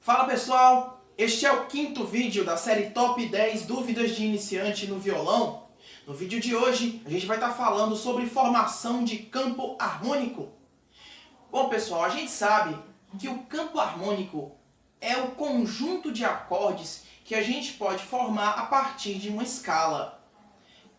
Fala pessoal, este é o quinto vídeo da série Top 10 Dúvidas de Iniciante no Violão. No vídeo de hoje a gente vai estar falando sobre formação de campo harmônico. Bom pessoal, a gente sabe que o campo harmônico é o conjunto de acordes que a gente pode formar a partir de uma escala.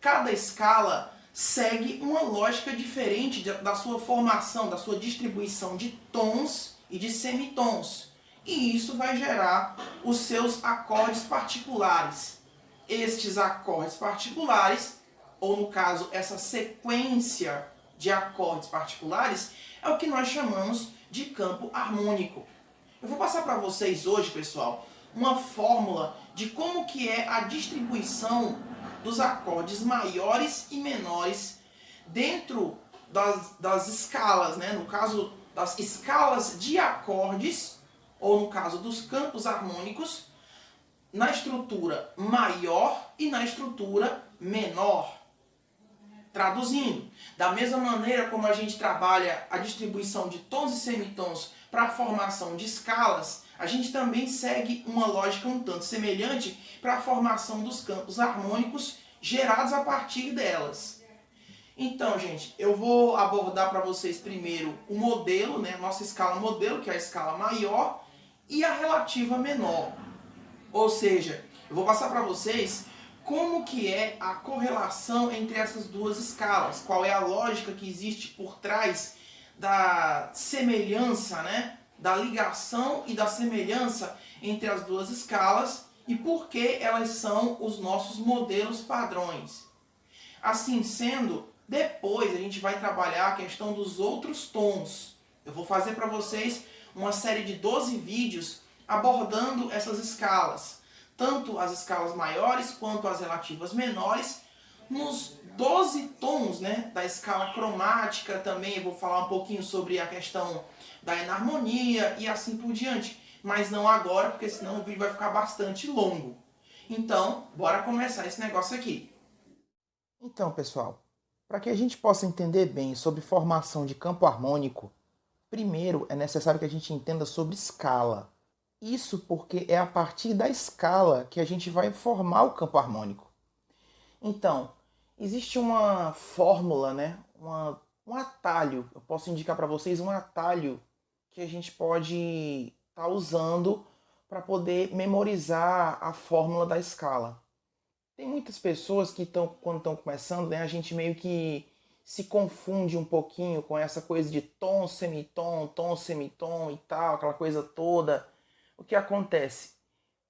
Cada escala segue uma lógica diferente da sua formação, da sua distribuição de tons e de semitons. E isso vai gerar os seus acordes particulares. Estes acordes particulares, ou no caso, essa sequência de acordes particulares, é o que nós chamamos de campo harmônico. Eu vou passar para vocês hoje, pessoal, uma fórmula de como que é a distribuição dos acordes maiores e menores dentro das escalas, né? No caso das escalas de acordes, ou no caso dos campos harmônicos, na estrutura maior e na estrutura menor. Traduzindo, da mesma maneira como a gente trabalha a distribuição de tons e semitons para a formação de escalas, a gente também segue uma lógica um tanto semelhante para a formação dos campos harmônicos gerados a partir delas. Então, gente, eu vou abordar para vocês primeiro o modelo, né, nossa escala modelo, que é a escala maior, e a relativa menor. Ou seja, eu vou passar para vocês como que é a correlação entre essas duas escalas, qual é a lógica que existe por trás da semelhança, né, da ligação e da semelhança entre as duas escalas e por que elas são os nossos modelos padrões. Assim sendo, depois a gente vai trabalhar a questão dos outros tons. Eu vou fazer para vocês uma série de 12 vídeos abordando essas escalas, tanto as escalas maiores quanto as relativas menores, nos 12 tons, né, da escala cromática também. Eu vou falar um pouquinho sobre a questão da enarmonia e assim por diante, mas não agora, porque senão o vídeo vai ficar bastante longo. Então, bora começar esse negócio aqui. Então, pessoal, para que a gente possa entender bem sobre formação de campo harmônico, primeiro é necessário que a gente entenda sobre escala. Isso porque é a partir da escala que a gente vai formar o campo harmônico. Então, existe uma fórmula, né? Um atalho. Eu posso indicar para vocês um atalho que a gente pode estar usando para poder memorizar a fórmula da escala. Tem muitas pessoas que quando estão começando, né, a gente meio que se confunde um pouquinho com essa coisa de tom, semitom e tal, aquela coisa toda. O que acontece?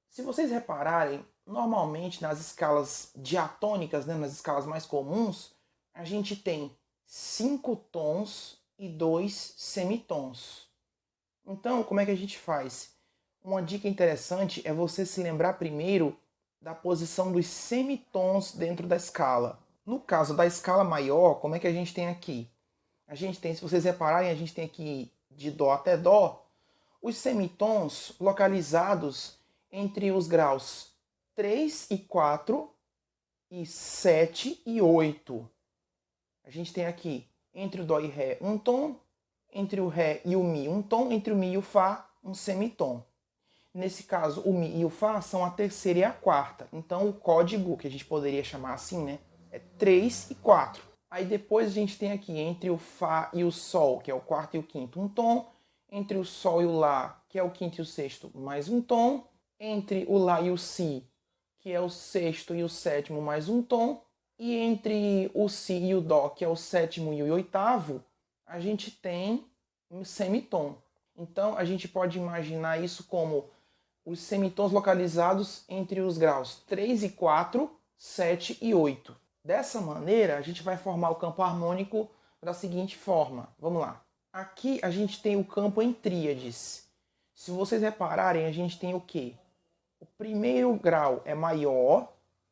Se vocês repararem, normalmente nas escalas diatônicas, né, nas escalas mais comuns, a gente tem 5 tons e 2 semitons. Então, como é que a gente faz? Uma dica interessante é você se lembrar primeiro da posição dos semitons dentro da escala. No caso da escala maior, como é que a gente tem aqui? A gente tem, se vocês repararem, a gente tem aqui de Dó até Dó, os semitons localizados entre os graus 3 e 4 e 7 e 8. A gente tem aqui entre o Dó e Ré um tom, entre o Ré e o Mi um tom, entre o Mi e o Fá um semitom. Nesse caso, o Mi e o Fá são a terceira e a quarta. Então, o código, que a gente poderia chamar assim, né, é 3 e 4. Aí depois a gente tem aqui entre o Fá e o Sol, que é o quarto e o quinto, um tom. Entre o Sol e o Lá, que é o quinto e o sexto, mais um tom. Entre o Lá e o Si, que é o sexto e o sétimo, mais um tom. E entre o Si e o Dó, que é o sétimo e o oitavo, a gente tem um semitom. Então, a gente pode imaginar isso como os semitons localizados entre os graus 3 e 4, 7 e 8. Dessa maneira, a gente vai formar o campo harmônico da seguinte forma. Vamos lá. Aqui a gente tem o campo em tríades. Se vocês repararem, a gente tem o quê? O primeiro grau é maior,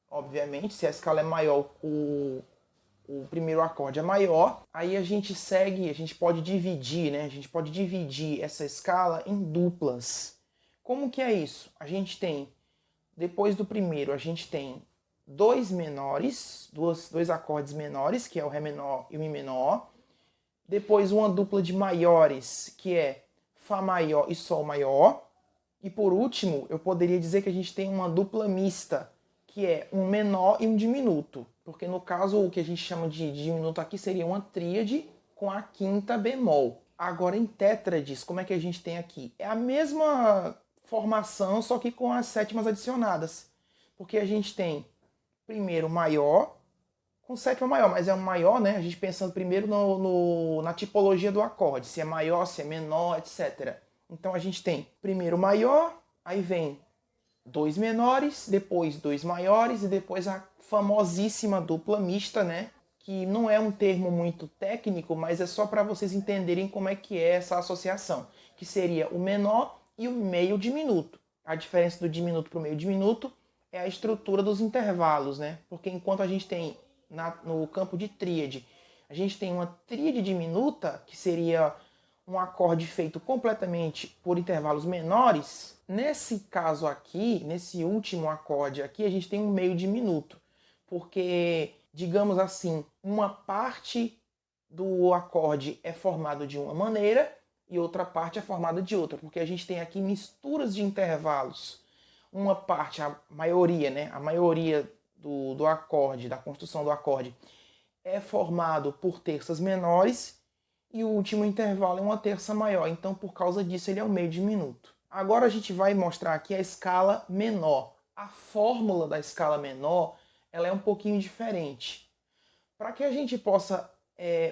obviamente, se a escala é maior, o primeiro acorde é maior. Aí a gente segue, a gente pode dividir, né? A gente pode dividir essa escala em duplas. Como que é isso? A gente tem, depois do primeiro, a gente tem dois menores, dois acordes menores, que é o Ré menor e o Mi menor. Depois uma dupla de maiores, que é Fá maior e Sol maior. E por último, eu poderia dizer que a gente tem uma dupla mista, que é um menor e um diminuto. Porque no caso, o que a gente chama de diminuto aqui seria uma tríade com a quinta bemol. Agora em tétrades, como é que a gente tem aqui? É a mesma formação, só que com as sétimas adicionadas. Porque a gente tem primeiro maior com sétima maior, mas é um maior, né? A gente pensando primeiro na tipologia do acorde, se é maior, se é menor, etc. Então a gente tem primeiro maior, aí vem dois menores, depois dois maiores e depois a famosíssima dupla mista, né? Que não é um termo muito técnico, mas é só para vocês entenderem como é que é essa associação, que seria o menor e o meio diminuto. A diferença do diminuto para o meio diminuto é a estrutura dos intervalos, né? Porque enquanto a gente tem no campo de tríade, a gente tem uma tríade diminuta, que seria um acorde feito completamente por intervalos menores. Nesse caso aqui, nesse último acorde aqui, a gente tem um meio diminuto, porque, digamos assim, uma parte do acorde é formado de uma maneira e outra parte é formada de outra, porque a gente tem aqui misturas de intervalos. Uma parte, a maioria, né? A maioria do acorde, da construção do acorde, é formado por terças menores e o último intervalo é uma terça maior. Então, por causa disso, ele é um meio diminuto. Agora a gente vai mostrar aqui a escala menor. A fórmula da escala menor ela é um pouquinho diferente. Para que a gente possa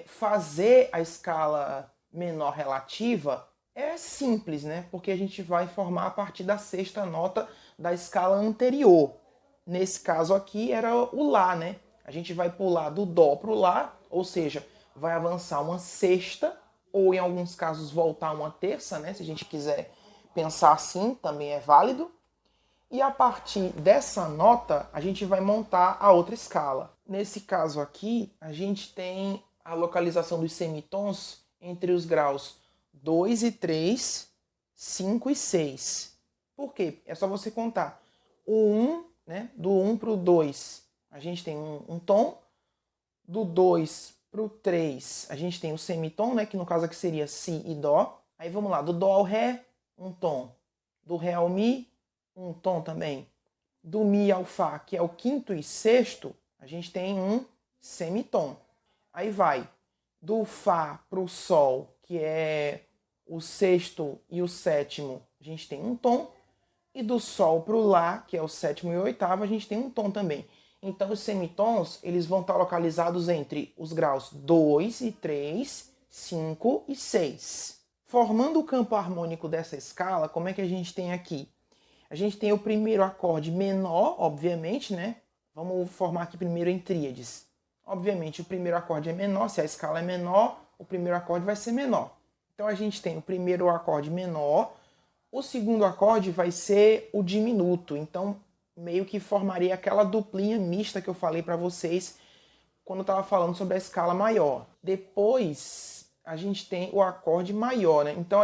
fazer a escala menor relativa, é simples, né? Porque a gente vai formar a partir da sexta nota da escala anterior. Nesse caso aqui era o Lá, né? A gente vai pular do Dó para o Lá, ou seja, vai avançar uma sexta, ou em alguns casos voltar uma terça, né? Se a gente quiser pensar assim, também é válido. E a partir dessa nota, a gente vai montar a outra escala. Nesse caso aqui, a gente tem a localização dos semitons entre os graus 2 e 3, 5 e 6. Por quê? É só você contar. O 1, né? Do 1 para o 2, a gente tem um tom. Do 2 para o 3, a gente tem o semitom, né? Que no caso aqui seria Si e Dó. Aí vamos lá, do Dó ao Ré, um tom. Do Ré ao Mi, um tom também. Do Mi ao Fá, que é o quinto e sexto, a gente tem um semitom. Aí vai do Fá para o Sol, que é o sexto e o sétimo, a gente tem um tom. E do Sol para o Lá, que é o sétimo e o oitavo, a gente tem um tom também. Então os semitons eles vão estar localizados entre os graus 2 e 3, 5 e 6. Formando o campo harmônico dessa escala, como é que a gente tem aqui? A gente tem o primeiro acorde menor, obviamente, né? Vamos formar aqui primeiro em tríades. Obviamente, o primeiro acorde é menor, se a escala é menor, o primeiro acorde vai ser menor. Então a gente tem o primeiro acorde menor, o segundo acorde vai ser o diminuto, então meio que formaria aquela duplinha mista que eu falei para vocês quando eu estava falando sobre a escala maior. Depois a gente tem o acorde maior, né? Então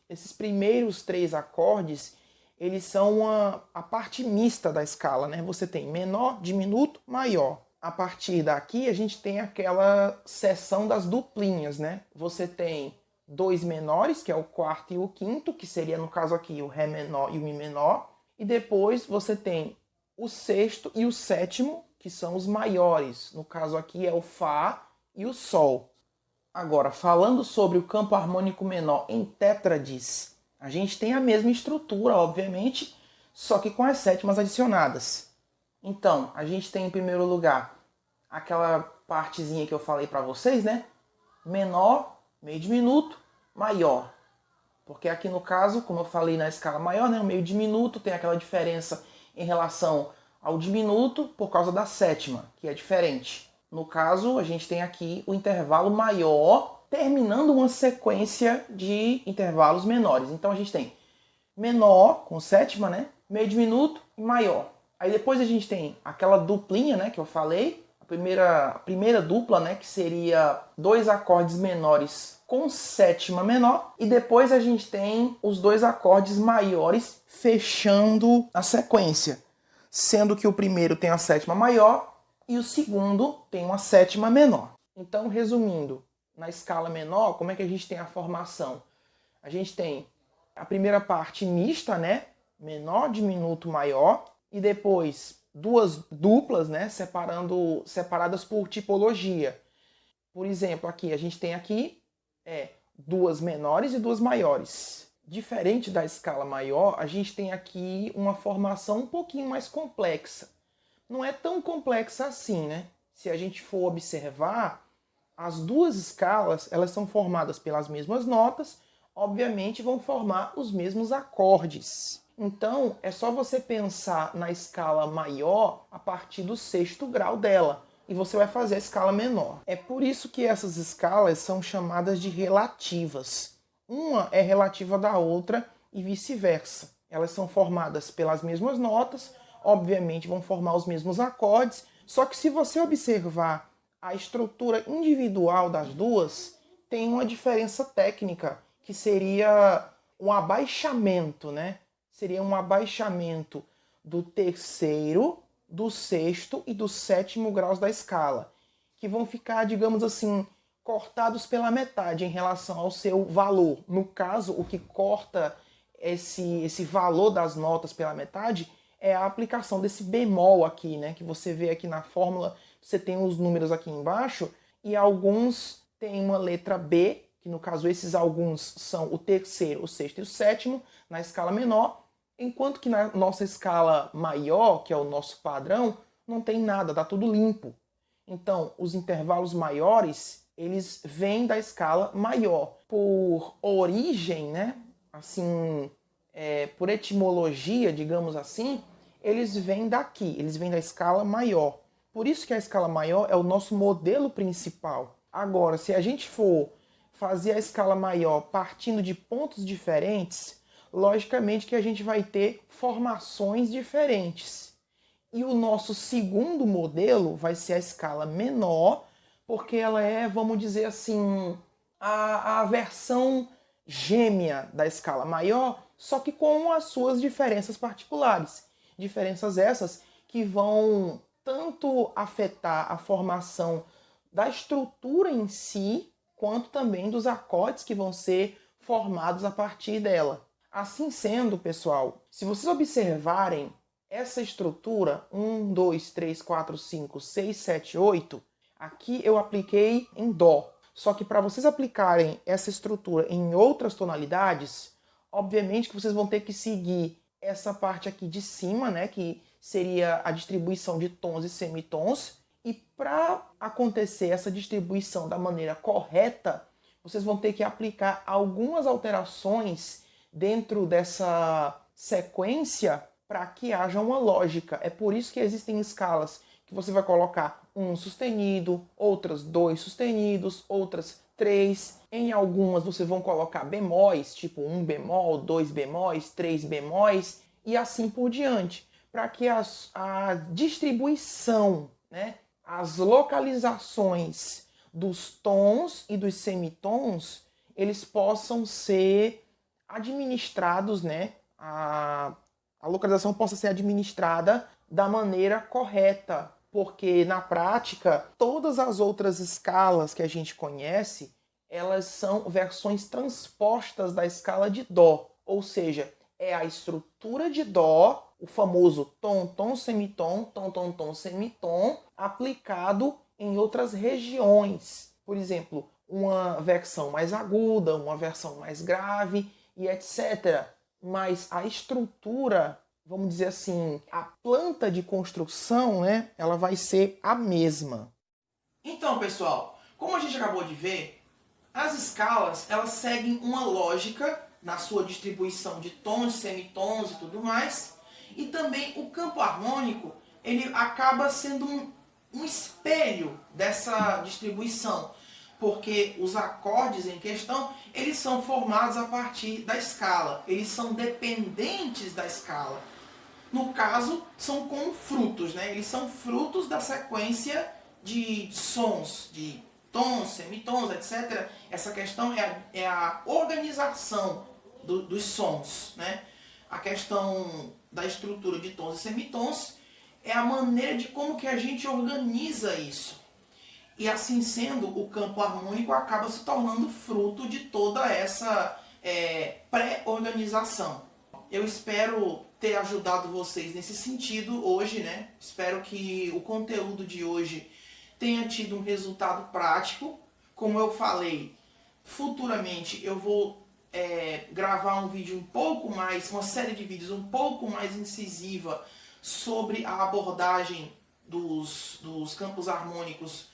esses primeiros três acordes, eles são a parte mista da escala, né? Você tem menor, diminuto, maior. A partir daqui a gente tem aquela seção das duplinhas, né? Você tem dois menores, que é o quarto e o quinto, que seria no caso aqui o Ré menor e o Mi menor. E depois você tem o sexto e o sétimo, que são os maiores. No caso aqui é o Fá e o Sol. Agora, falando sobre o campo harmônico menor em tétrades, a gente tem a mesma estrutura, obviamente, só que com as sétimas adicionadas. Então, a gente tem em primeiro lugar aquela partezinha que eu falei para vocês, né? Menor, meio diminuto, maior. Porque aqui no caso, como eu falei na escala maior, né, o meio diminuto tem aquela diferença em relação ao diminuto por causa da sétima, que é diferente. No caso, a gente tem aqui o intervalo maior terminando uma sequência de intervalos menores. Então a gente tem menor com sétima, né, meio diminuto e maior. Aí depois a gente tem aquela duplinha, né, que eu falei, a primeira dupla, né, que seria dois acordes menores com sétima menor, e depois a gente tem os dois acordes maiores fechando a sequência, sendo que o primeiro tem a sétima maior e o segundo tem uma sétima menor. Então, resumindo, na escala menor, como é que a gente tem a formação? A gente tem a primeira parte mista, né, menor, diminuto, maior, e depois duas duplas, né, separadas por tipologia. Por exemplo, aqui a gente tem aqui duas menores e duas maiores. Diferente da escala maior, a gente tem aqui uma formação um pouquinho mais complexa. Não é tão complexa assim, né? Se a gente for observar, as duas escalas, elas são formadas pelas mesmas notas, obviamente vão formar os mesmos acordes. Então, é só você pensar na escala maior a partir do sexto grau dela, e você vai fazer a escala menor. É por isso que essas escalas são chamadas de relativas. Uma é relativa da outra e vice-versa. Elas são formadas pelas mesmas notas, obviamente vão formar os mesmos acordes, só que se você observar a estrutura individual das duas, tem uma diferença técnica, que seria um abaixamento, né? Seria um abaixamento do terceiro, do sexto e do sétimo graus da escala, que vão ficar, digamos assim, cortados pela metade em relação ao seu valor. No caso, o que corta esse valor das notas pela metade é a aplicação desse bemol aqui, né? Que você vê aqui na fórmula, você tem os números aqui embaixo, e alguns têm uma letra B, que no caso esses alguns são o terceiro, o sexto e o sétimo, na escala menor, enquanto que na nossa escala maior, que é o nosso padrão, não tem nada, tá tudo limpo. Então, os intervalos maiores, eles vêm da escala maior. Por origem, né? Assim, por etimologia, digamos assim, eles vêm daqui, eles vêm da escala maior. Por isso que a escala maior é o nosso modelo principal. Agora, se a gente for fazer a escala maior partindo de pontos diferentes, logicamente que a gente vai ter formações diferentes. E o nosso segundo modelo vai ser a escala menor, porque ela é, vamos dizer assim, a versão gêmea da escala maior, só que com as suas diferenças particulares. Diferenças essas que vão tanto afetar a formação da estrutura em si, quanto também dos acordes que vão ser formados a partir dela. Assim sendo, pessoal, se vocês observarem essa estrutura, 1, 2, 3, 4, 5, 6, 7, 8, aqui eu apliquei em Dó. Só que para vocês aplicarem essa estrutura em outras tonalidades, obviamente que vocês vão ter que seguir essa parte aqui de cima, né, que seria a distribuição de tons e semitons. E para acontecer essa distribuição da maneira correta, vocês vão ter que aplicar algumas alterações dentro dessa sequência para que haja uma lógica. É por isso que existem escalas que você vai colocar um sustenido, outras 2 sustenidos, outras 3. Em algumas vocês vão colocar bemóis, tipo 1 bemol, 2 bemóis, 3 bemóis e assim por diante, para que a distribuição, né, as localizações dos tons e dos semitons, eles possam ser administrados, né, a localização possa ser administrada da maneira correta, porque na prática todas as outras escalas que a gente conhece, elas são versões transpostas da escala de Dó, ou seja, é a estrutura de Dó, o famoso tom, tom, semitom, tom, tom, tom, semitom, aplicado em outras regiões. Por exemplo, uma versão mais aguda, uma versão mais grave e etc. Mas a estrutura, vamos dizer assim, a planta de construção, né, ela vai ser a mesma. Então, pessoal, como a gente acabou de ver, as escalas, elas seguem uma lógica na sua distribuição de tons, semitons e tudo mais. E também o campo harmônico, ele acaba sendo um espelho dessa distribuição, porque os acordes em questão, eles são formados a partir da escala, eles são dependentes da escala. No caso, são como frutos, né? Eles são frutos da sequência de sons, de tons, semitons, etc. Essa questão é a organização dos sons, né? A questão da estrutura de tons e semitons é a maneira de como que a gente organiza isso. E assim sendo, o campo harmônico acaba se tornando fruto de toda essa pré-organização. eu espero ter ajudado vocês nesse sentido hoje, né? Espero que o conteúdo de hoje tenha tido um resultado prático. Como eu falei, futuramente eu vou gravar um vídeo um pouco mais, uma série de vídeos um pouco mais incisiva sobre a abordagem dos campos harmônicos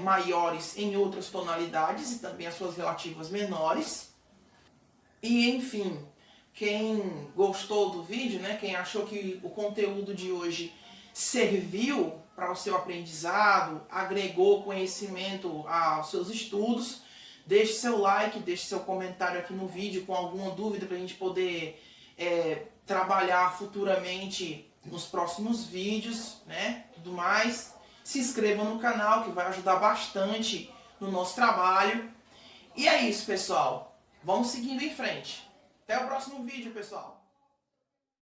maiores em outras tonalidades e também as suas relativas menores. E enfim, quem gostou do vídeo, né, quem achou que o conteúdo de hoje serviu para o seu aprendizado, agregou conhecimento aos seus estudos, deixe seu like, deixe seu comentário aqui no vídeo com alguma dúvida para a gente poder trabalhar futuramente nos próximos vídeos, né? Tudo mais. Se inscreva no canal que vai ajudar bastante no nosso trabalho. E é isso, pessoal. Vamos seguindo em frente. Até o próximo vídeo, pessoal.